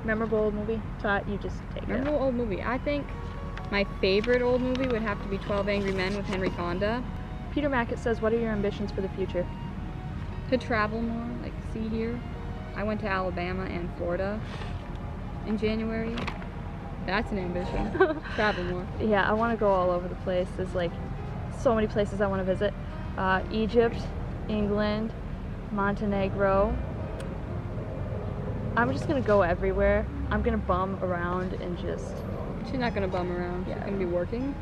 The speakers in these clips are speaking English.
Memorable old movie? Tot, you just take Memorable old movie. I think my favorite old movie would have to be 12 Angry Men with Henry Fonda. Peter Mackett says, what are your ambitions for the future? To travel more, like see here. I went to Alabama and Florida in January. That's an ambition. Travel more. Yeah, I want to go all over the place. There's like so many places I want to visit. Egypt, England, Montenegro. I'm just gonna go everywhere. I'm gonna bum around and just... She's not gonna bum around. Yeah. She's gonna be working.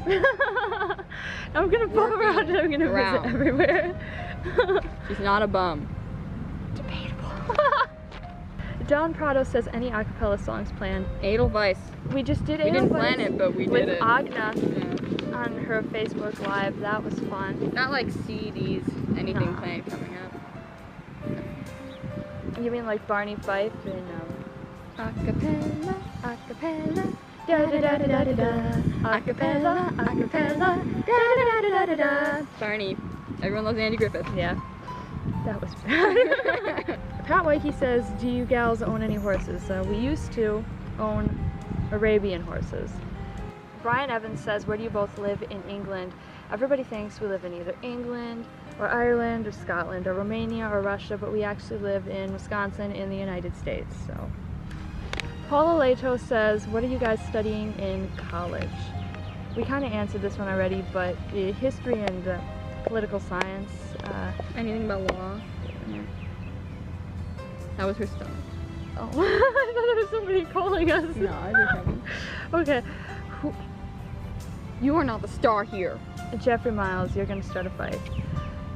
I'm gonna bum around and I'm gonna visit everywhere. She's not a bum. Debatable. Don Prado says, any acapella songs planned? Edelweiss. We just did We didn't plan it, but we did it. With Agna on her Facebook Live. That was fun. Not like CDs, anything planned coming up. You mean like Barney Fife and Acapella, acapella, da da da da da da da. Acapella, acapella, da da da da da da. Barney. Everyone loves Andy Griffith. Yeah. That was bad. Pat Wakey says, do you gals own any horses? We used to own Arabian horses. Brian Evans says, where do you both live in England? Everybody thinks we live in either England or Ireland or Scotland or Romania or Russia, but we actually live in Wisconsin in the United States. So, Paula Leto says, what are you guys studying in college? We kind of answered this one already, but history and political science. Anything about law? Yeah. That was her star. Oh, I thought there was somebody calling us. No, I just haven't. Okay. You are not the star here. Jeffrey Miles, you're gonna start a fight.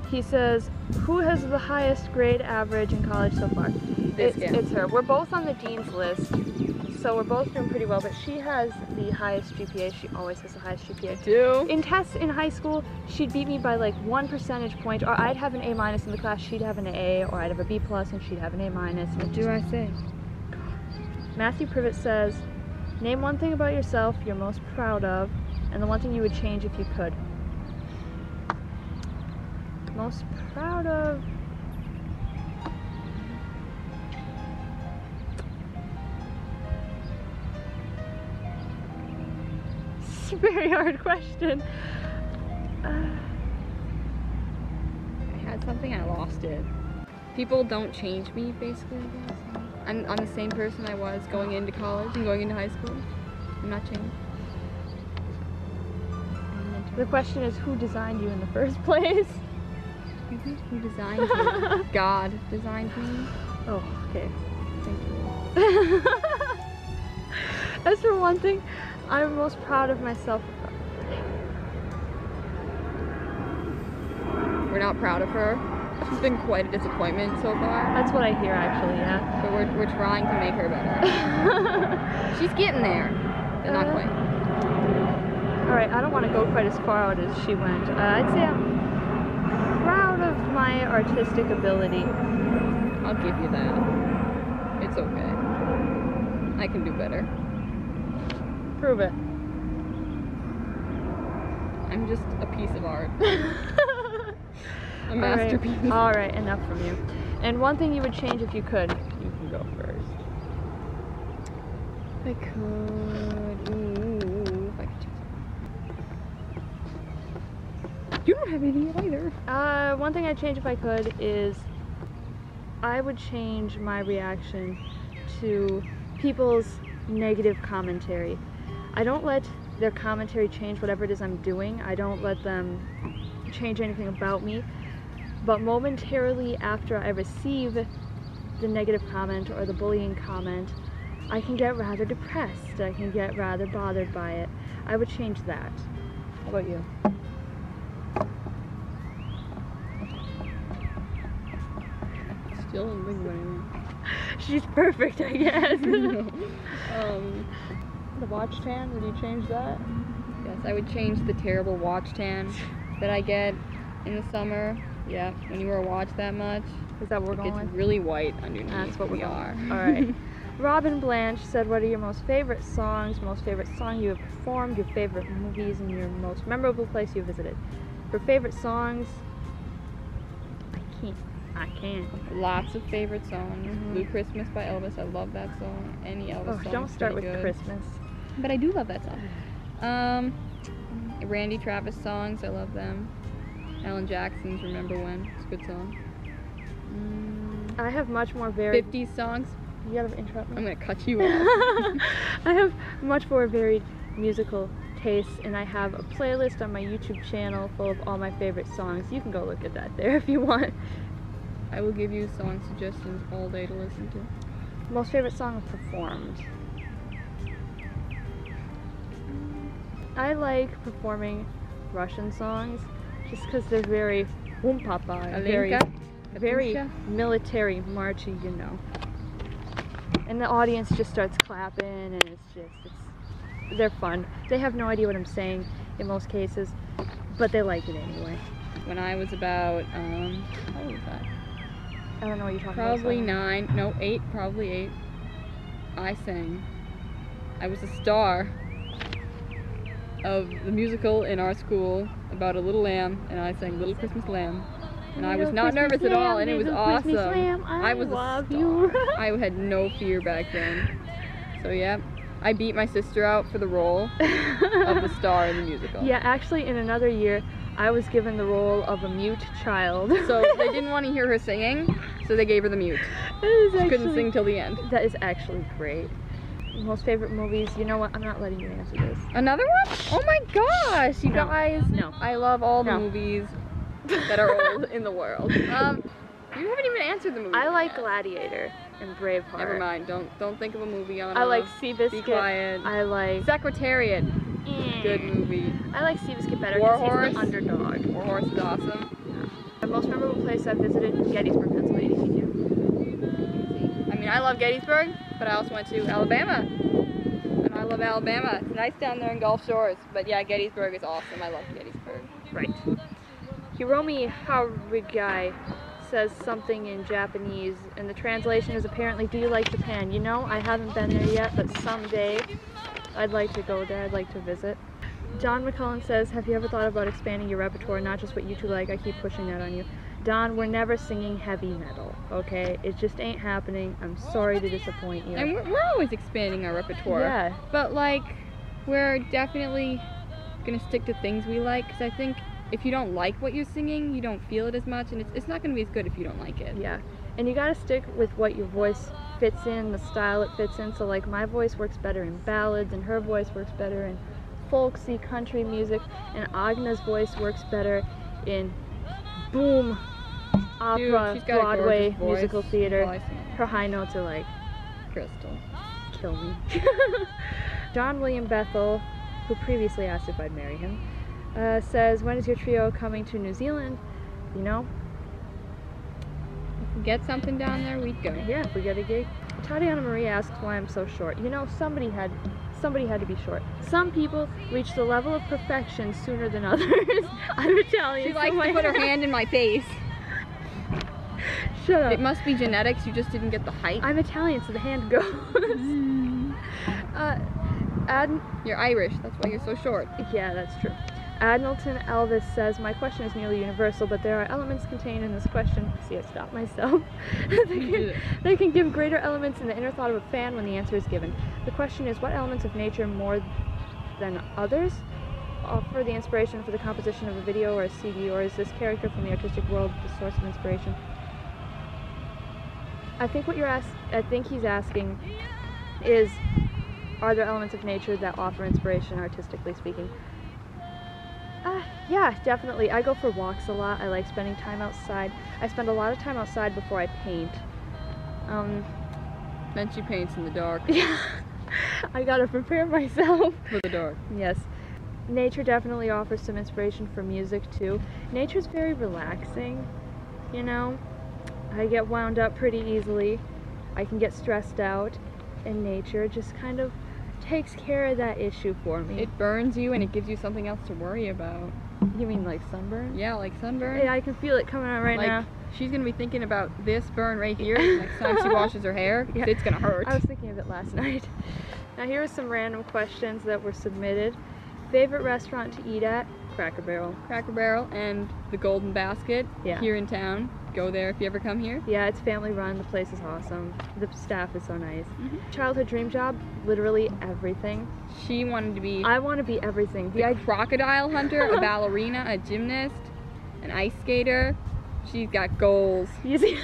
He says, who has the highest grade average in college so far? It's her. We're both on the dean's list, so we're both doing pretty well, but she has the highest GPA. She always has the highest GPA. Do? In tests in high school, she'd beat me by like 1 percentage point, or I'd have an A- in the class, she'd have an A, or I'd have a B+ and she'd have an A-. What do I say? Matthew Privet says, name one thing about yourself you're most proud of, and the one thing you would change if you could. Most proud of... It's a very hard question. I had something, I lost it. People don't change me, basically, I guess. I'm the same person I was going into college and going into high school. I'm not changed. The question is, who designed you in the first place? Who designed me? God designed me. Oh, okay. Thank you. As for one thing, I'm most proud of myself. We're not proud of her. She's been quite a disappointment so far. That's what I hear, actually, yeah. But we're trying to make her better. She's getting there, but not quite. Alright, I don't want to go quite as far out as she went. I'd say I'm proud of my artistic ability. I'll give you that. It's okay. I can do better. Prove it. I'm just a piece of art. A masterpiece. Alright, enough from you. And one thing you would change if you could. You can go first. If I could. Ooh, if I could choose. You don't have any either. One thing I'd change if I could is I would change my reaction to people's negative commentary. I don't let their commentary change whatever it is I'm doing. I don't let them change anything about me. But momentarily after I receive the negative comment or the bullying comment, I can get rather depressed. I can get rather bothered by it. I would change that. How about you? Still don't think about anything. She's perfect, I guess. The watch tan, would you change that? Yes, I would change the terrible watch tan that I get in the summer. Yeah, when you wear a watch that much. Is that what we're going with? with? It's really white underneath. That's what we are. All right. Robin Blanche said, what are your most favorite songs, most favorite song you have performed, your favorite movies, and your most memorable place you visited? For favorite songs, I can't. I can't. Lots of favorite songs. Mhm. Blue Christmas by Elvis. I love that song. Any Elvis Oh, song. don't start with good. Christmas. But I do love that song. Randy Travis songs. I love them. Alan Jackson's Remember When. It's a good song. I have much more varied. 50s songs. You gotta interrupt me. I'm gonna cut you off. I have much more varied musical tastes, and I have a playlist on my YouTube channel full of all my favorite songs. You can go look at that there if you want. I will give you song suggestions all day to listen to. Most favorite song performed. I like performing Russian songs just because they're very papa and very Katusha? military marchy, you know. And the audience just starts clapping, and they're fun. They have no idea what I'm saying in most cases, but they like it anyway. When I was about, how old was that? I don't know what you're talking Probably about. 8, probably 8. I sang. I was a star of the musical in our school about a little lamb, and I sang Little Christmas Lamb. And I was not nervous at all, and it was awesome. I was a star. I had no fear back then. So yeah, I beat my sister out for the role of the star in the musical. Yeah, actually in another year, I was given the role of a mute child. So they didn't want to hear her singing, so they gave her the mute. She couldn't sing till the end. That is actually great. Most favorite movies, you know what, I'm not letting you answer this. Another one? Oh my gosh, you guys. No. I love all the movies that are old in the world. You haven't even answered the movie. I like yet. Gladiator and Braveheart. Never mind, don't think of a movie on I like Seabiscuit. Be quiet. I like Secretariat. Good movie. I like Seabiscuit better War because Horse. he's the underdog. War Horse is awesome. The most memorable place I've visited, Gettysburg, Pennsylvania. I mean, I love Gettysburg, but I also went to Alabama. And I love Alabama. It's nice down there in Gulf Shores. But yeah, Gettysburg is awesome. I love Gettysburg. Right. Hiromi Harigai says something in Japanese, and the translation is apparently, do you like Japan? You know, I haven't been there yet, but someday I'd like to go there. I'd like to visit. Don McCullen says, have you ever thought about expanding your repertoire, not just what you two like? I keep pushing that on you. Don, we're never singing heavy metal, okay? It just ain't happening. I'm sorry to disappoint you. And we're always expanding our repertoire. Yeah. But like, we're definitely gonna stick to things we like, because I think if you don't like what you're singing, you don't feel it as much, and it's not gonna be as good if you don't like it. Yeah. And you gotta stick with what your voice fits in, the style it fits in. So like my voice works better in ballads, and her voice works better in folksy country music, and Agna's voice works better in boom opera, she's got Broadway, a gorgeous voice. musical theater. Well, I sing it. Her high notes are like, Crystal. kill me. John William Bethel, who previously asked if I'd marry him, says, when is your trio coming to New Zealand? You know? If we get something down there, we'd go. Yeah, if we get a gig. Tatiana Marie asks why I'm so short. You know, somebody had to be short. Some people reach the level of perfection sooner than others. I'm Italian. She likes to put her hand in my face. Shut up. It must be genetics, you just didn't get the height. I'm Italian, so the hand goes. You're Irish, that's why you're so short. Yeah, that's true. Adnalton Elvis says, my question is nearly universal, but there are elements contained in this question. See, I stopped myself. They can give greater elements in the inner thought of a fan when the answer is given. The question is, what elements of nature more than others offer the inspiration for the composition of a video or a CD, or is this character from the artistic world the source of inspiration? I think he's asking is, are there elements of nature that offer inspiration artistically speaking? Yeah, definitely. I go for walks a lot. I like spending time outside. I spend a lot of time outside before I paint. Then she paints in the dark. Yeah. I gotta prepare myself. For the dark. Yes. Nature definitely offers some inspiration for music too. Nature's very relaxing, you know? I get wound up pretty easily. I can get stressed out, and nature just kind of takes care of that issue for me. It burns you and it gives you something else to worry about. You mean like sunburn? Yeah, like sunburn. Yeah, I can feel it coming on right now. She's gonna be thinking about this burn right here next time she washes her hair. Yeah. It's gonna hurt. I was thinking of it last night. Now here are some random questions that were submitted. Favorite restaurant to eat at? Cracker Barrel. Cracker Barrel and the Golden Basket here in town. go there if you ever come here. Yeah, it's family run. The place is awesome. The staff is so nice. Mhm. Childhood dream job, literally everything. She wanted to be I want to be everything. a crocodile hunter, a ballerina, a gymnast, an ice skater. She's got goals. You see,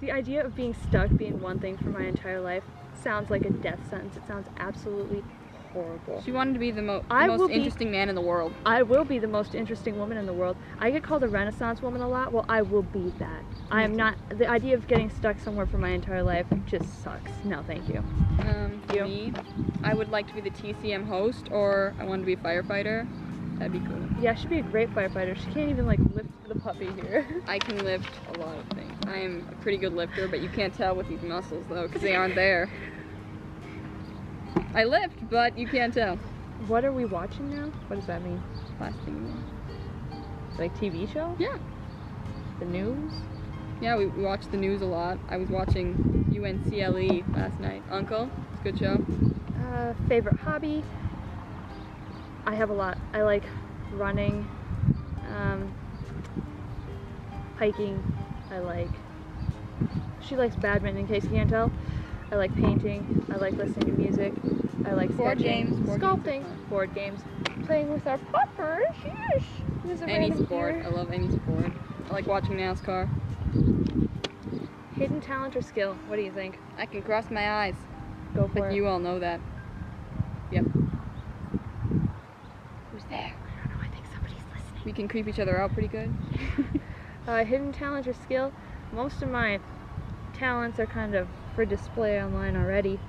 the idea of being stuck being one thing for my entire life sounds like a death sentence. It sounds absolutely horrible. She wanted to be the most interesting man in the world. I will be the most interesting woman in the world. I get called a Renaissance woman a lot. Well, I will be that. I am not. The idea of getting stuck somewhere for my entire life just sucks. No, thank you. For me, I would like to be the TCM host, or I want to be a firefighter. That'd be cool. Yeah, she'd be a great firefighter. She can't even like lift the puppy here. I can lift a lot of things. I am a pretty good lifter, but you can't tell with these muscles though, because they aren't there. I lift, but you can't tell. What are we watching now? What does that mean? Last thing. Like TV show? Yeah. The news? Yeah, we watch the news a lot. I was watching UNCLE last night. Uncle, it's a good show. Favorite hobby? I have a lot. I like running, hiking. She likes badminton, in case you can't tell. I like painting. I like listening to music. I like Board sketching, games. sculpting, board games, playing with our puppers. Yes. There's a Any random sport. deer. I love any sport. I like watching NASCAR. Hidden talent or skill? What do you think? I can cross my eyes, Go for but it. you all know that. Yep. Who's there? I don't know. I think somebody's listening. We can creep each other out pretty good. Hidden talent or skill? Most of my talents are kind of for display online already.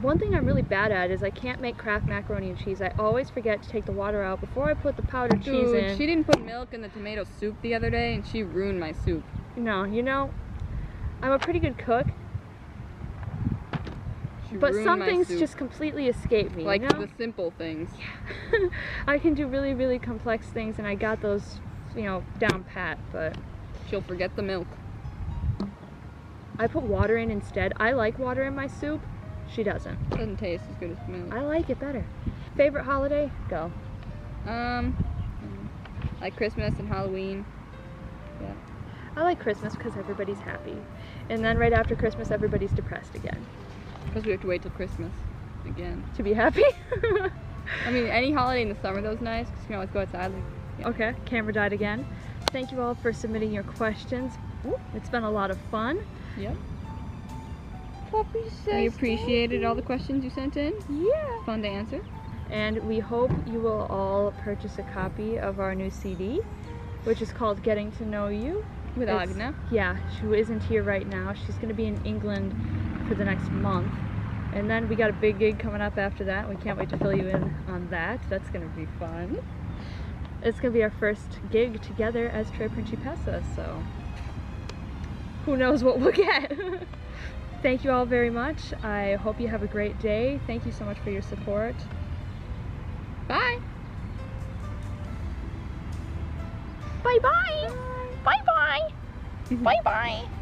One thing I'm really bad at is I can't make Kraft macaroni and cheese. I always forget to take the water out before I put the powdered cheese in. She didn't put milk in the tomato soup the other day, and she ruined my soup. No, you know, I'm a pretty good cook, She but ruined some my things soup. just completely escape me, Like you know? the simple things. I can do really, really complex things, and I got those, you know, down pat, but She'll forget the milk. I put water in instead. I like water in my soup. She doesn't. Doesn't taste as good as milk. I like it better. Favorite holiday? Go. Like Christmas and Halloween. Yeah. I like Christmas because everybody's happy. And then right after Christmas, everybody's depressed again. Because we have to wait till Christmas again. To be happy? I mean, any holiday in the summer though is nice because you can always go outside. Like, yeah. Okay, camera died again. Thank you all for submitting your questions. It's been a lot of fun. Yep. Puppy says We appreciated all the questions you sent in. Yeah. Fun to answer. And we hope you will all purchase a copy of our new CD, which is called Getting to Know You. With It's- Agna. Yeah, who isn't here right now. She's going to be in England for the next month. And then we got a big gig coming up after that. We can't wait to fill you in on that. That's going to be fun. It's going to be our first gig together as Tre Principessa, so who knows what we'll get. Thank you all very much. I hope you have a great day. Thank you so much for your support. Bye. Bye-bye. Bye-bye. Bye-bye.